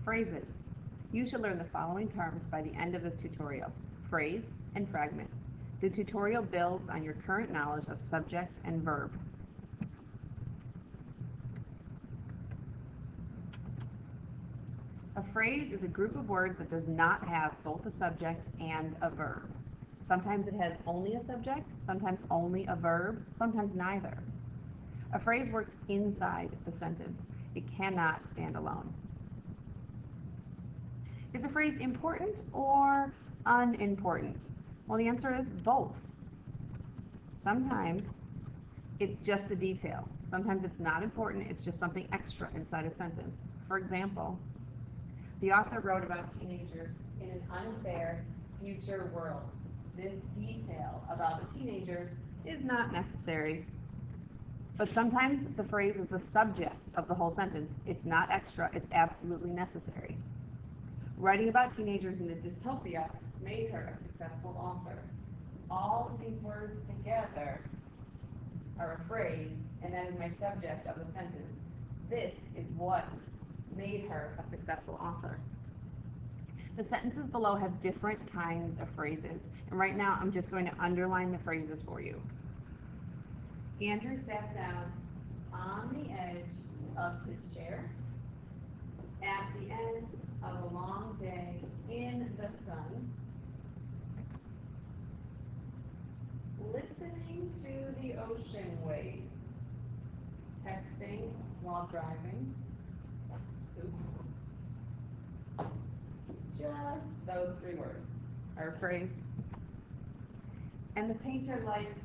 Phrases. You should learn the following terms by the end of this tutorial: phrase and fragment. The tutorial builds on your current knowledge of subject and verb. A phrase is a group of words that does not have both a subject and a verb. Sometimes it has only a subject, sometimes only a verb, sometimes neither. A phrase works inside the sentence. It cannot stand alone. Is a phrase important or unimportant? Well, the answer is both. Sometimes it's just a detail. Sometimes it's not important, it's just something extra inside a sentence. For example, the author wrote about teenagers in an unfair future world. This detail about the teenagers is not necessary. But sometimes the phrase is the subject of the whole sentence. It's not extra, it's absolutely necessary. Writing about teenagers in a dystopia made her a successful author. All of these words together are a phrase, and that is my subject of the sentence. This is what made her a successful author. The sentences below have different kinds of phrases, and right now I'm just going to underline the phrases for you. Andrew sat down on the edge of his chair at the end of a long day in the sun, listening to the ocean waves, texting while driving. Oops. Just those three words are a phrase. And the painter likes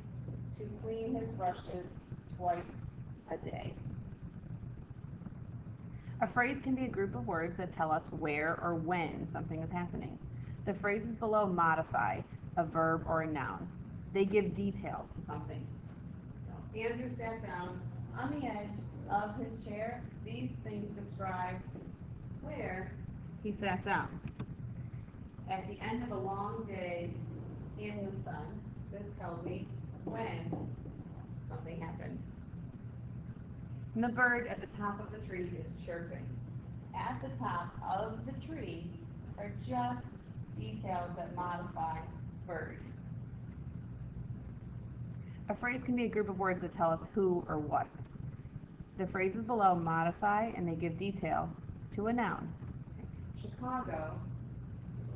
to clean his brushes twice a day. A phrase can be a group of words that tell us where or when something is happening. The phrases below modify a verb or a noun. They give detail to something. So, Andrew sat down on the edge of his chair. These things describe where he sat down. At the end of a long day in the sun, this tells me when something happened. And the bird at the top of the tree is chirping. At the top of the tree are just details that modify bird. A phrase can be a group of words that tell us who or what. The phrases below modify and they give detail to a noun. Chicago,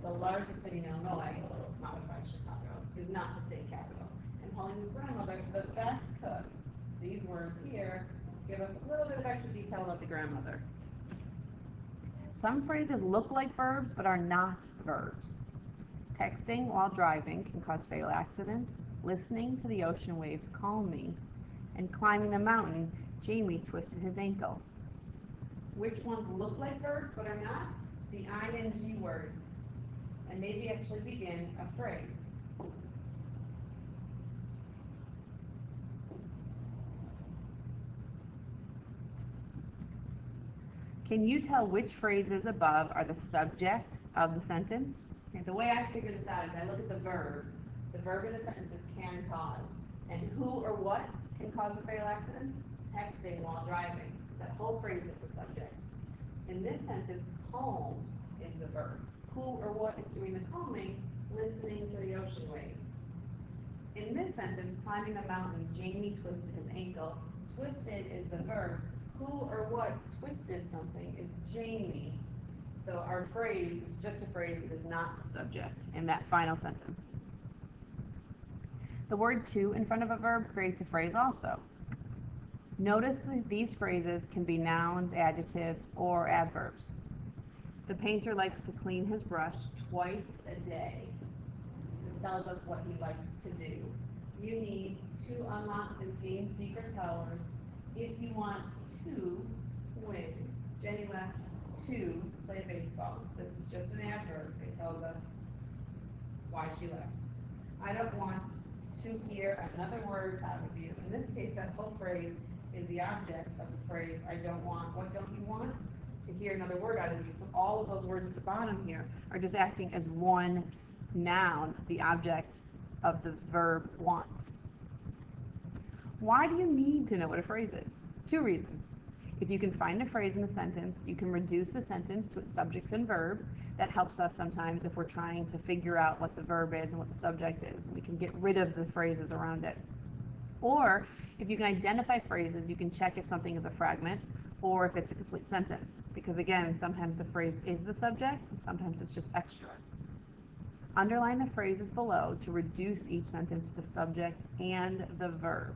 the largest city in Illinois, modified Chicago, is not the state capital. And Pauline's grandmother, the best cook. These words here give us a little bit of extra detail about the grandmother. Some phrases look like verbs but are not verbs. Texting while driving can cause fatal accidents. Listening to the ocean waves calm me. And climbing a mountain, Jamie twisted his ankle. Which ones look like verbs but are not? The ing words. And maybe actually begin a phrase. Can you tell which phrases above are the subject of the sentence? Okay, the way I figure this out is I look at the verb. The verb in the sentence is can cause. And who or what can cause a fatal accident? Texting while driving. So that whole phrase is the subject. In this sentence, calms is the verb. Who or what is doing the calming? Listening to the ocean waves. In this sentence, climbing a mountain, Jamie twisted his ankle. Twisted is the verb. Who or what twisted something is Jamie. So our phrase is just a phrase, it is not the subject in that final sentence. The word to in front of a verb creates a phrase also. Notice these phrases can be nouns, adjectives, or adverbs. The painter likes to clean his brush twice a day. This tells us what he likes to do. You need to unlock the game's secret powers if you want to win. Jenny left to play baseball. This is just an adverb. It tells us why she left. I don't want to hear another word out of you. In this case, that whole phrase is the object of the phrase, I don't want. What don't you want? To hear another word out of you. So all of those words at the bottom here are just acting as one noun, the object of the verb want. Why do you need to know what a phrase is? Two reasons. If you can find a phrase in the sentence, you can reduce the sentence to its subject and verb. That helps us sometimes if we're trying to figure out what the verb is and what the subject is. We can get rid of the phrases around it. Or if you can identify phrases, you can check if something is a fragment or if it's a complete sentence. Because again, sometimes the phrase is the subject, and sometimes it's just extra. Underline the phrases below to reduce each sentence to the subject and the verb.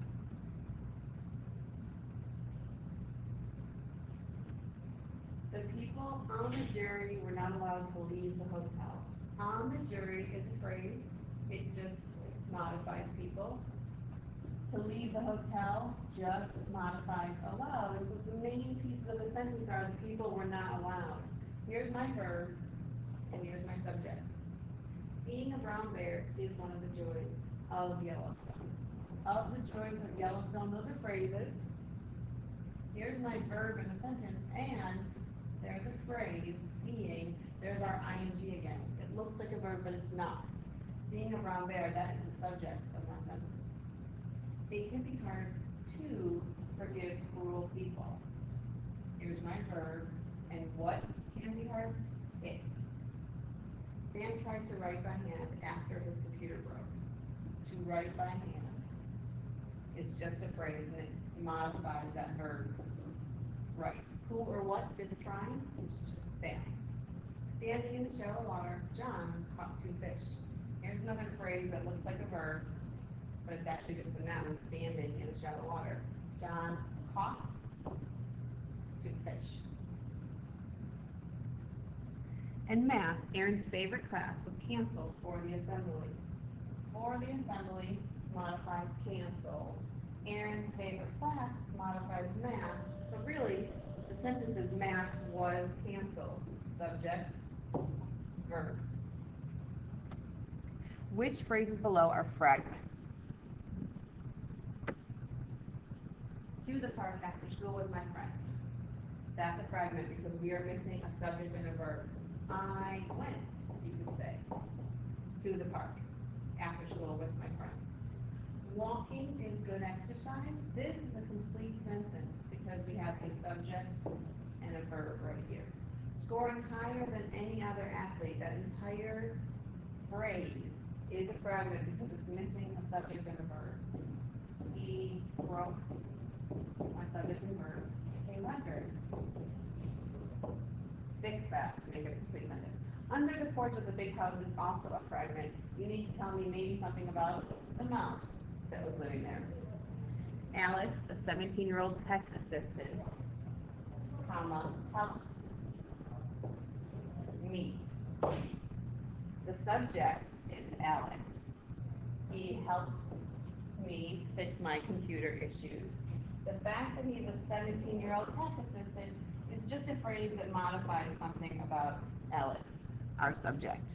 The people on the jury were not allowed to leave the hotel. On the jury is a phrase. It just modifies people. To leave the hotel just modifies allowed. And so the main pieces of the sentence are the people were not allowed. Here's my verb, and here's my subject. Seeing a brown bear is one of the joys of Yellowstone. Of the joys of Yellowstone, those are phrases. Here's my verb in the sentence, and there's a phrase, seeing, there's our ing again. It looks like a verb, but it's not. Seeing a brown bear, that is the subject of that sentence. It can be hard to forgive cruel people. Here's my verb, and what can be hard? It. Sam tried to write by hand after his computer broke. To write by hand is just a phrase, and it modifies that verb. Right. Who or what did the trying? It's just Sam. Standing in the shallow water, John caught 2 fish. Here's another phrase that looks like a verb, but it's actually just a noun, standing in the shallow water. John caught 2 fish. In math, Aaron's favorite class was canceled for the assembly. For the assembly modifies cancel. Aaron's favorite class modifies math. So really, the sentence is math was canceled. Subject, verb. Which phrases below are fragments? To the park after school with my friends. That's a fragment because we are missing a subject and a verb. I went, you could say, to the park after school with my friends. Walking is good exercise. This is a complete sentence because we have a subject and a verb right here. Scoring higher than any other athlete. That entire phrase is a fragment because it's missing a subject and a verb. He broke my subject and verb a record. Fix that to make it a complete sentence. Under the porch of the big house is also a fragment. You need to tell me maybe something about the mouse that was living there. Alex, a 17-year-old tech assistant, comma, helped me. The subject is Alex. He helped me fix my computer issues. The fact that he's a 17-year-old tech assistant is just a phrase that modifies something about Alex, our subject.